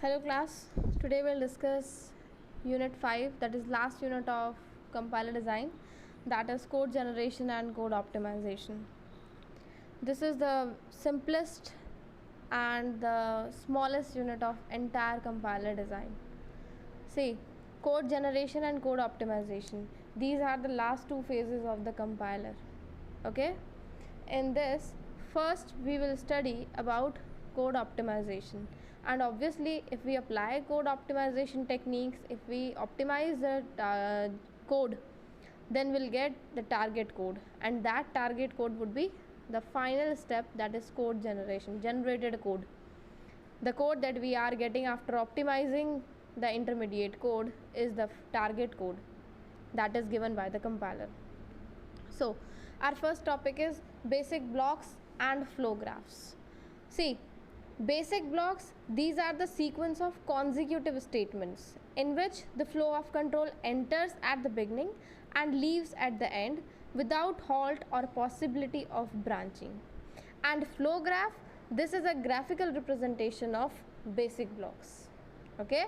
Hello class, today we'll discuss unit 5, that is last unit of compiler design, that is code generation and code optimization. This is the simplest and the smallest unit of entire compiler design. See, code generation and code optimization, these are the last two phases of the compiler. Okay, in this first we will study about code optimization, and obviously if we apply code optimization techniques, if we optimize the code, then we'll get the target code, and that target code would be the final step, that is code generation, generated code. The code that we are getting after optimizing the intermediate code is the target code that is given by the compiler. So our first topic is basic blocks and flow graphs. See, basic blocks, these are the sequence of consecutive statements in which the flow of control enters at the beginning and leaves at the end without halt or possibility of branching. And flow graph, this is a graphical representation of basic blocks. Okay,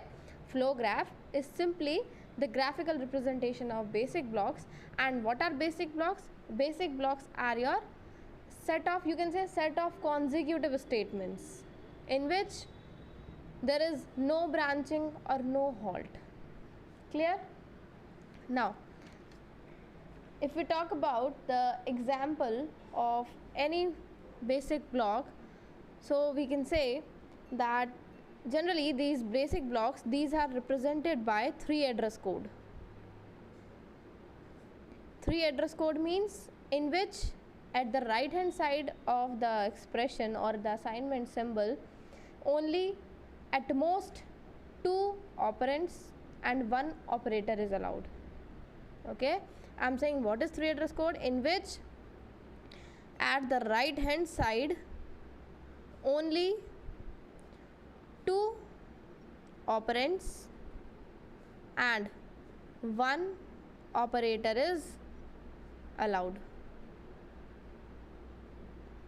flow graph is simply the graphical representation of basic blocks. And what are basic blocks? Basic blocks are your set of, you can say, set of consecutive statements in which there is no branching or no halt. Clear? Now, if we talk about the example of any basic block, so we can say that generally these basic blocks, these are represented by 3 address code. 3 address code means in which at the right hand side of the expression or the assignment symbol, only at most 2 operands and 1 operator is allowed. Okay, I am saying what is 3 address code, in which at the right hand side only 2 operands and 1 operator is allowed.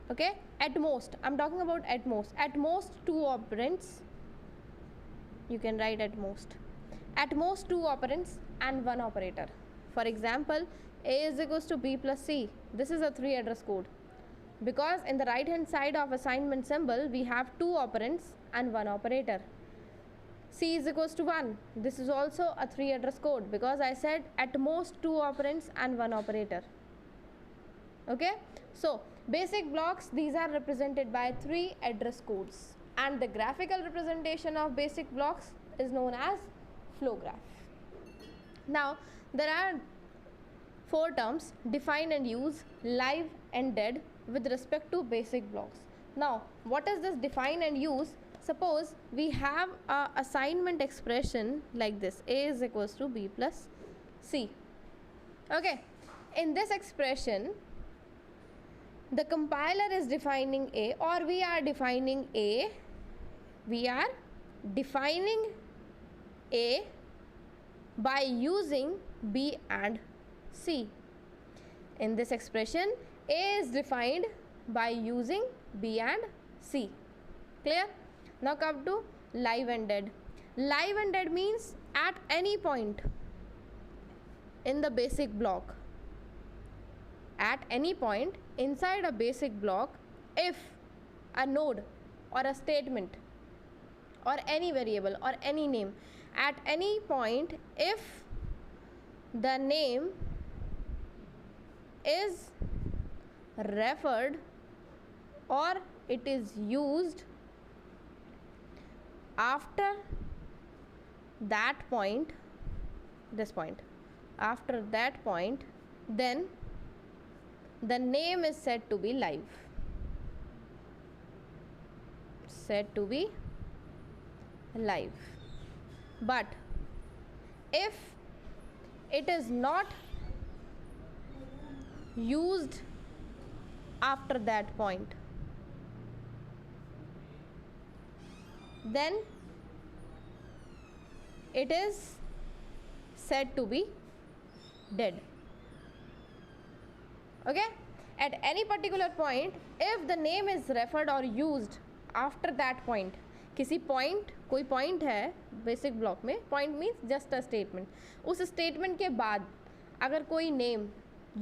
Okay, at most, I'm talking about at most 2 operands, you can write at most 2 operands and 1 operator. For example, A is equals to B plus C, this is a 3 address code, because in the right hand side of assignment symbol we have 2 operands and 1 operator. C is equals to 1, this is also a 3 address code, because I said at most 2 operands and 1 operator. Okay, so basic blocks, these are represented by 3 address codes, and the graphical representation of basic blocks is known as flow graph. Now there are 4 terms: define and use, live and dead, with respect to basic blocks. Now what is this define and use? Suppose we have a assignment expression like this: A is equals to B plus C. Okay, in this expression the compiler is defining A, or we are defining A, by using B and C. In this expression A is defined by using B and C. Clear? Now come to live and dead. Live and dead means at any point in the basic block, at any point inside a basic block, if a node or a statement or any variable or any name, at any point if the name is referred or it is used after that point, after that point, then the name is said to be live, but if it is not used after that point, then it is said to be dead. Okay, at any particular point if the name is referred or used after that point, किसी point कोई point है basic block में, point means just a statement, उस statement के बाद अगर कोई name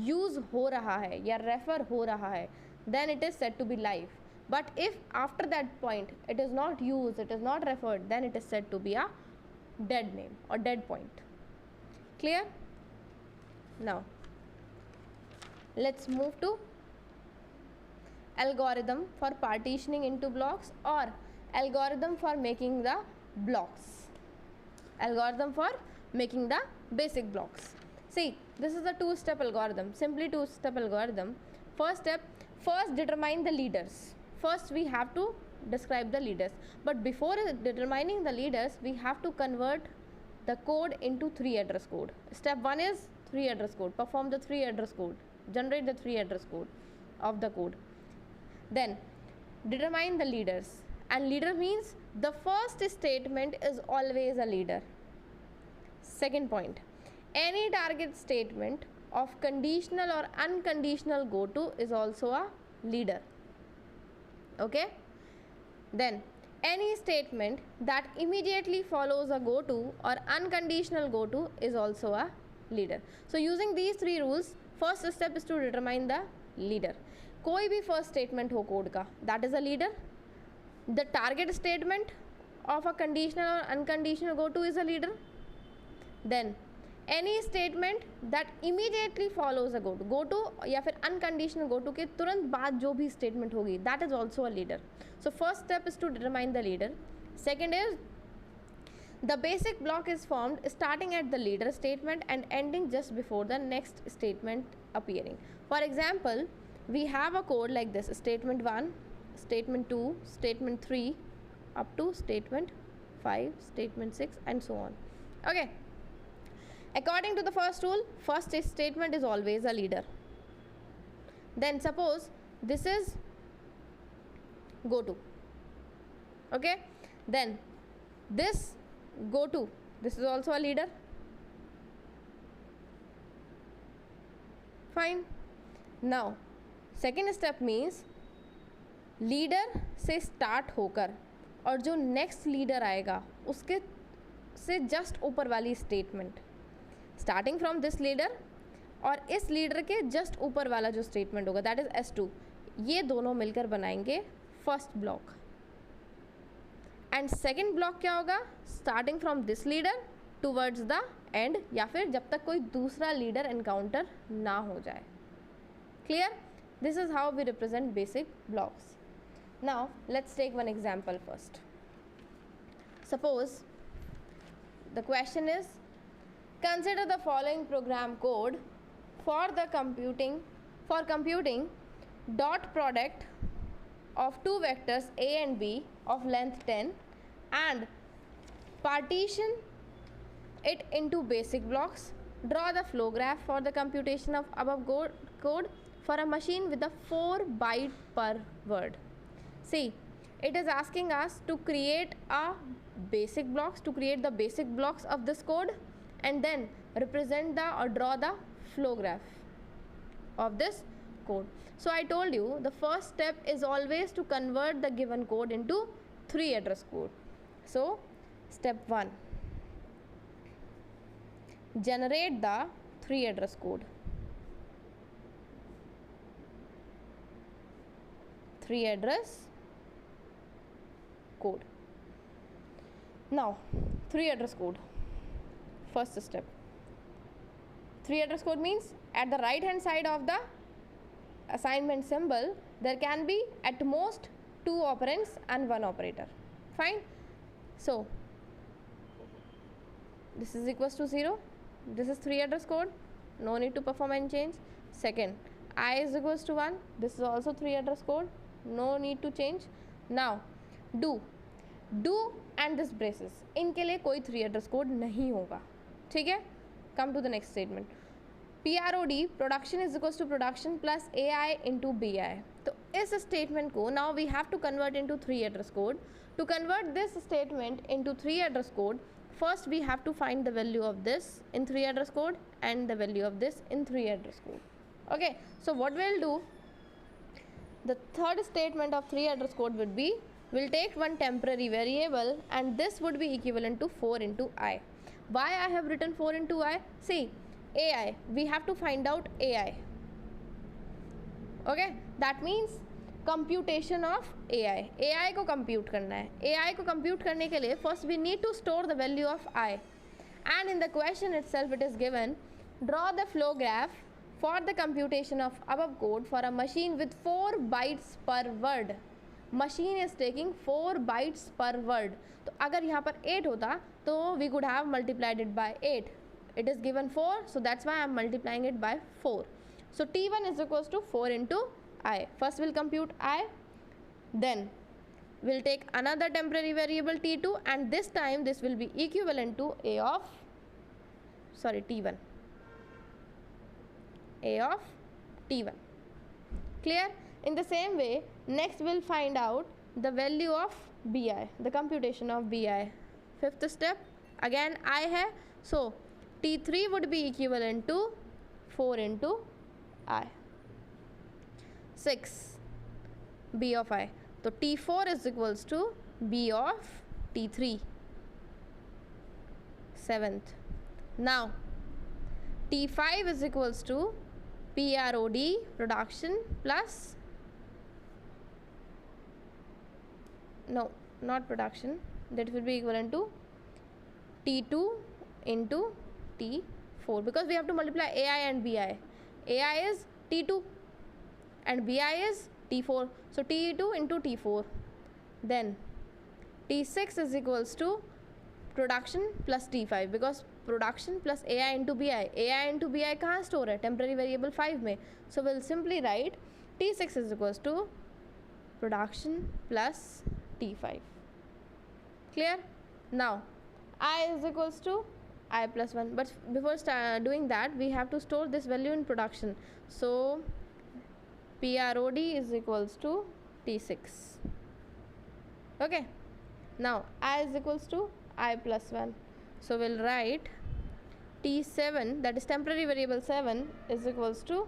use हो रहा है या रेफर हो रहा है, then it is said to be live. But if after that point it is not use, it is not referred, then it is said to be a dead name or dead point. Clear? Now let's move to algorithm for partitioning into blocks or algorithm for making the blocks, algorithm for making the basic blocks. See, this is a two-step algorithm, simply two-step algorithm. First step, first determine the leaders. First we have to describe the leaders, but before determining the leaders we have to convert the code into 3 address code. Step 1 is 3 address code, perform the 3 address code, generate the 3 address code of the code. Then determine the leaders, and leader means the first statement is always a leader. Second point, any target statement of conditional or unconditional goto is also a leader. Okay, then any statement that immediately follows a goto or unconditional goto is also a leader. So using these 3 rules, first step is to determine the leader. कोई भी first statement हो code का, that is a leader. The target statement of a conditional or unconditional goto is a leader. Then any statement that immediately follows a goto या फिर unconditional goto के तुरंत बाद जो भी statement होगी, that is also a leader. So first step is to determine the leader. Second is the basic block is formed starting at the leader statement and ending just before the next statement appearing. For example, we have a code like this: statement 1, statement 2, statement 3 up to statement 5, statement 6 and so on. Okay, according to the first rule, first statement is always a leader. Then suppose this is goto. Okay, then this goto, this is also a leader. Fine. Now second step means leader से start होकर और जो next leader आएगा उसके से just ऊपर वाली statement, starting from this leader और इस leader के just ऊपर वाला जो statement होगा, that is S2, ये दोनों मिलकर बनाएंगे first block. And second block क्या होगा? Starting from this leader towards the end, या फिर जब तक कोई दूसरा लीडर एनकाउंटर ना हो जाए. Clear? This is how we represent basic blocks. Now let's take one example first. Suppose the question is consider the following program code for computing dot product of 2 vectors a and b of length 10 and partition it into basic blocks. Draw the flow graph for the computation of above code for a machine with a 4 byte per word. See, it is asking us to create the basic blocks of this code and then represent or draw the flow graph of this code. So I told you the first step is always to convert the given code into 3 address code. So step 1, generate the 3 address code. 3 address code. Now 3 address code. First step. 3 address code means at the right hand side of the assignment symbol there can be at most 2 operands and 1 operator. Fine. So this is equals to 0. This is 3 address code, no need to perform any change. Second, I is equals to 1. This is also 3 address code, no need to change. Now do and this braces, इनके लिए कोई 3 address code नहीं होगा. ठीक है. Come to the next statement. PROD, production is equals to production plus AI into BI. तो इस statement को now we have to convert into 3 address code. To convert this statement into 3 address code, first we have to find the value of this in 3 address code and the value of this in 3 address code. Okay, so what we'll do, the third statement of 3 address code would be we'll take one temporary variable and this would be equivalent to 4 into I. Why I have written 4 into I? See, AI, we have to find out AI. Okay, that means computation of AI. AI को compute करना है. AI को compute करने के लिए first we need to store the value of I. And in the question itself it is given, draw the flow graph for the computation of above code for a machine with 4 bytes per word. Machine is taking 4 bytes per word. तो अगर यहाँ पर 8 होता तो we could have multiplied it by 8. It is given 4, so that's why I am multiplying it by 4. So T1 is equals to 4 into I. First we'll compute I, then we'll take another temporary variable T2, and this time this will be equivalent to T1. A of T1. Clear? In the same way, next we'll find out the value of Bi, the computation of Bi. Fifth step, again I hai, so T3 would be equivalent to 4 into I. 6, B of I. So T4 is equals to B of T3. 7th. Now T5 is equals to PROD, production, plus, no, not production, that will be equivalent to T2 into T4, because we have to multiply AI and BI. AI is T2 and BI is T4, so T2 into T4. Then T6 is equals to production plus T5, because production plus AI into BI. AI into BI कहाँ store है? Temporary variable 5 में. So we'll simply write T6 is equals to production plus T5. Clear? Now I is equals to I plus 1. But before doing that, we have to store this value in production. So PROD is equals to T6. Okay. Now I is equals to I plus 1. So we'll write T7, that is temporary variable 7, is equals to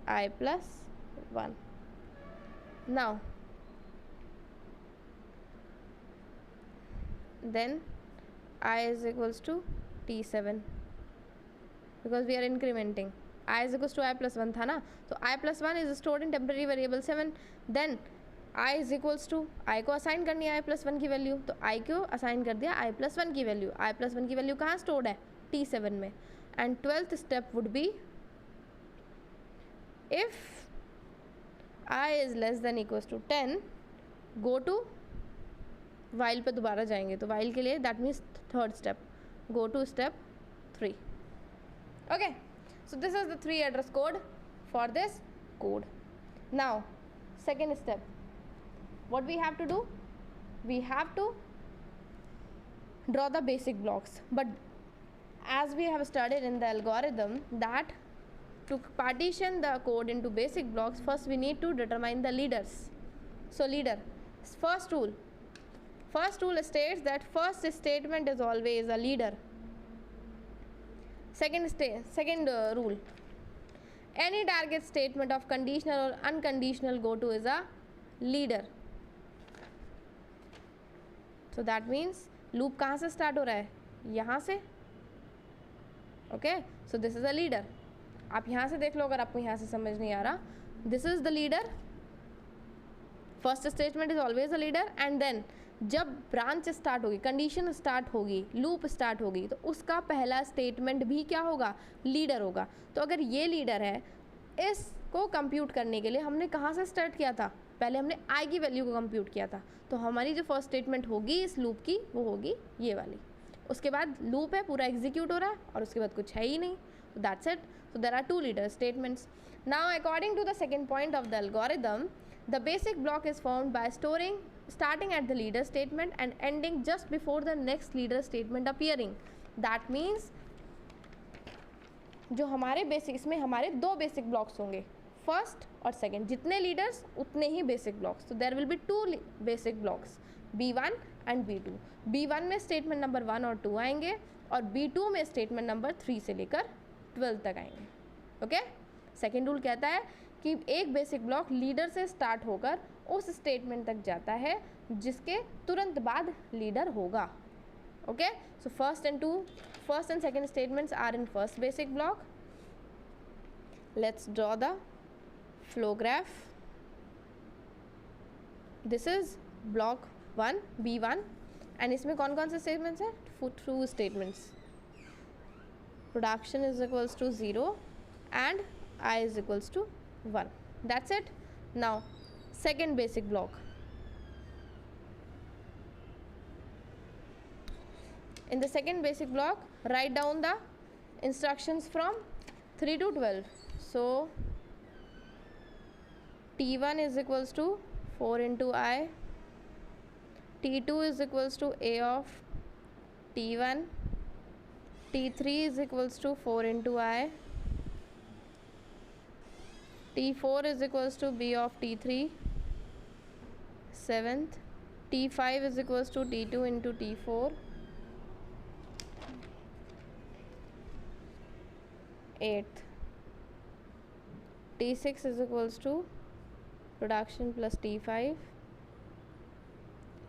I plus 1. Now then I is equals to T7, because we are incrementing. I is equals to I plus 1 था ना, so I plus 1 is stored in temporary variable 7. Then I is equals to, I को assign करनी है I plus 1 की value, तो I को assign कर दिया I plus 1 की वैल्यू. I plus 1 की वैल्यू कहाँ stored है? T7 में. And 12th step would be, if I is less than equals to 10, go to while पे दोबारा जाएंगे, तो while के लिए that means third step, go to step 3. Okay, so this is the 3 address code for this code. Now second step, what we have to do? We have to draw the basic blocks. But as we have studied in the algorithm, that to partition the code into basic blocks, first we need to determine the leaders. So leader, first rule states that first statement is always a leader. Second rule, any target statement of conditional or unconditional goto is a leader. So that means loop कहाँ से start हो रहा है? यहाँ से. Okay, so this is a leader. आप यहाँ से देख लो अगर आपको यहाँ से समझ नहीं आ रहा. This is the leader. First statement is always a leader, and then जब ब्रांच स्टार्ट होगी, कंडीशन स्टार्ट होगी, लूप स्टार्ट होगी, तो उसका पहला स्टेटमेंट भी क्या होगा? लीडर होगा. तो अगर ये लीडर है, इसको कंप्यूट करने के लिए हमने कहाँ से स्टार्ट किया था? पहले हमने आई की वैल्यू को कंप्यूट किया था. तो हमारी जो फर्स्ट स्टेटमेंट होगी इस लूप की, वो होगी ये वाली. उसके बाद लूप है, पूरा एग्जीक्यूट हो रहा है, और उसके बाद कुछ है ही नहीं. That's it. So there are 2 leader statements. Now according to the second point of the algorithm, the basic block is formed by starting at the leader statement and ending just before the next leader statement appearing. That means जो हमारे basic, इसमें हमारे 2 basic blocks होंगे, first और second. जितने leaders उतने ही basic blocks. तो there will be 2 basic blocks, B1 and B2. B1 में स्टेटमेंट नंबर 1 और 2 आएंगे, और B2 में स्टेटमेंट नंबर 3 से लेकर 12 तक आएंगे. ओके. सेकेंड रूल कहता है कि एक बेसिक ब्लॉक लीडर से स्टार्ट होकर उस स्टेटमेंट तक जाता है जिसके तुरंत बाद लीडर होगा. Okay, so first and second statements are in first basic block. Let's draw the flow graph. This is block 1 B1 and इसमें कौन कौन से statements हैं? Two statements. Production is equals to 0 and I is equals to 1. That's it. Now second basic block. In the second basic block, write down the instructions from 3 to 12. So T1 is equals to 4 into I, T2 is equals to A of T1, T3 is equals to 4 into I, T4 is equals to B of T3, 7th, T5 is equals to T2 into T4, 8th, T6 is equals to production plus T5,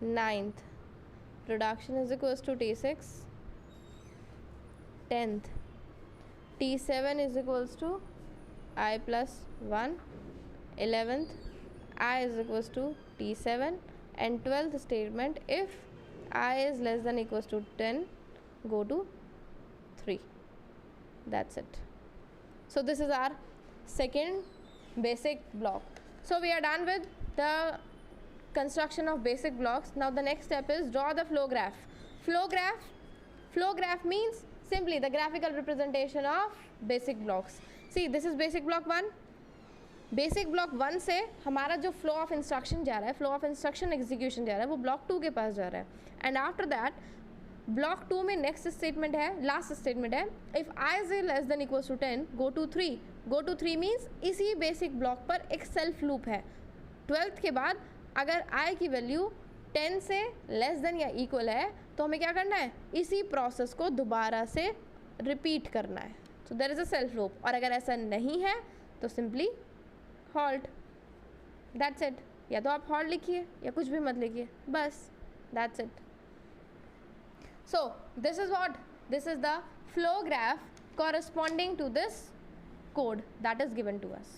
9th, production is equals to T6, 10th, T7 is equals to I plus 1, 11th, I is equals to T7, and 12th statement, if I is less than equals to 10, go to 3. That's it. So this is our second basic block. So we are done with the construction of basic blocks. Now the next step is draw the flow graph. Flow graph means simply the graphical representation of basic blocks. See, this is basic block 1. Basic block 1 से हमारा जो flow of instruction जा रहा है, flow of instruction execution जा रहा है, वो ब्लॉक 2 के पास जा रहा है. एंड आफ्टर दैट ब्लॉक 2 में नेक्स्ट स्टेटमेंट है, लास्ट स्टेटमेंट है, if I is less than equals to 10 go to 3. Go to 3 means इसी बेसिक ब्लॉक पर एक सेल्फ लूप है. 12th के बाद अगर आई की वैल्यू 10 से लेस देन या इक्वल है तो हमें क्या करना है, इसी प्रोसेस को दोबारा से रिपीट करना है. So there is a self loop. और अगर ऐसा नहीं है तो सिंपली हॉल्ट. That's it. या तो आप हॉल्ट लिखिए या कुछ भी मत लिखिए, बस that's it. So this is what, this is the flow graph corresponding to this code that is given to us.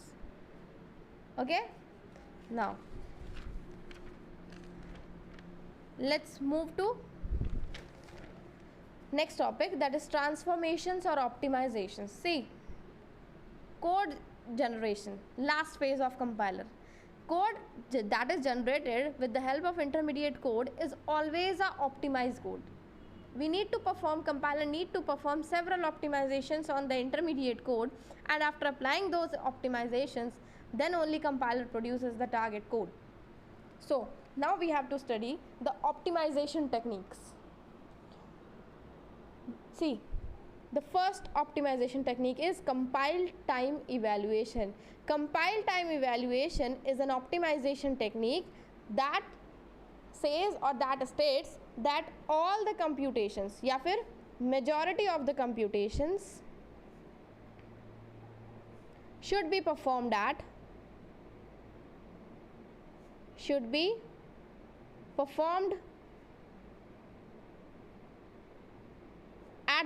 Okay, now let's move to next topic, that is transformations or optimizations. See, code generation, last phase of compiler. Code that is generated with the help of intermediate code is always a optimized code. We need to perform, compiler need to perform several optimizations on the intermediate code, and after applying those optimizations, then only compiler produces the target code. So now we have to study the optimization techniques. See, the first optimization technique is compile time evaluation. Compile time evaluation is an optimization technique that says or that states that all the computations या फिर majority of the computations should be performed at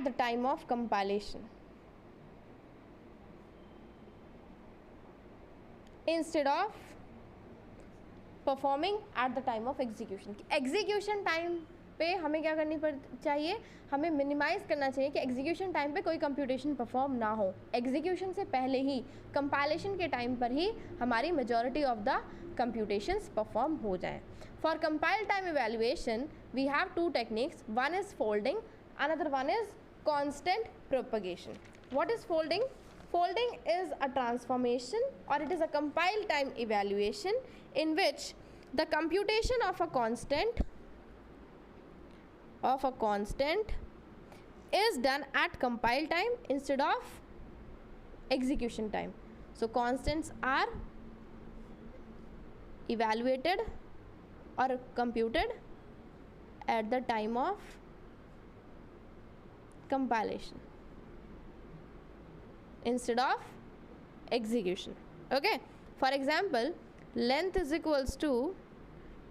the time of compilation instead of performing at the time of execution. Execution time पे हमें क्या करनी चाहिए, हमें minimise करना चाहिए कि एग्जीक्यूशन टाइम पे कोई कंप्यूटेशन परफॉर्म ना हो. एग्जीक्यूशन से पहले ही, कंपाइलेशन के टाइम पर ही हमारी majority of the computations perform हो जाएं. For compile time evaluation we have two techniques. One is folding, another one is constant propagation. What is folding? Folding is a transformation or it is a compile time evaluation in which the computation of a constant is done at compile time instead of execution time. So constants are evaluated or computed at the time of compilation instead of execution. Okay, for example, length is equals to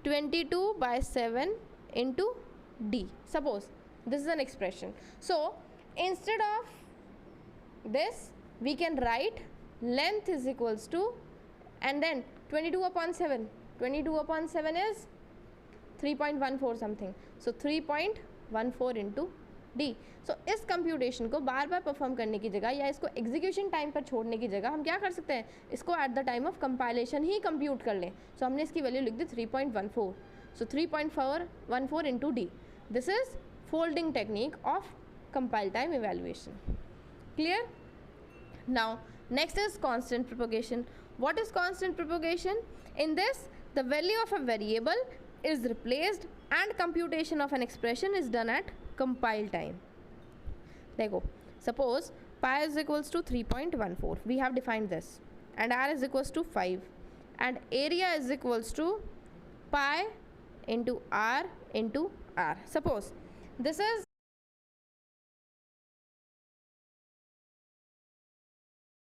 22/7 into d. Suppose this is an expression. So instead of this we can write length is equals to, and then 22/7. 22/7 is 3.14 something. So 3.14 into d. सो इस computation को बार बार perform करने की जगह या इसको execution time पर छोड़ने की जगह हम क्या कर सकते हैं, इसको at the time of compilation he compute कर लें. सो हमने इसकी वैल्यू लिख दी 3.14. सो 3.414 into D. This is folding technique of compile time evaluation. Clear? Now next is constant propagation. What is constant propagation? In this, the value of a variable is replaced and computation of an expression is done at compile time. देखो, suppose pi is equals to 3.14. We have defined this, and r is equals to 5, and area is equals to pi into r into r. Suppose this is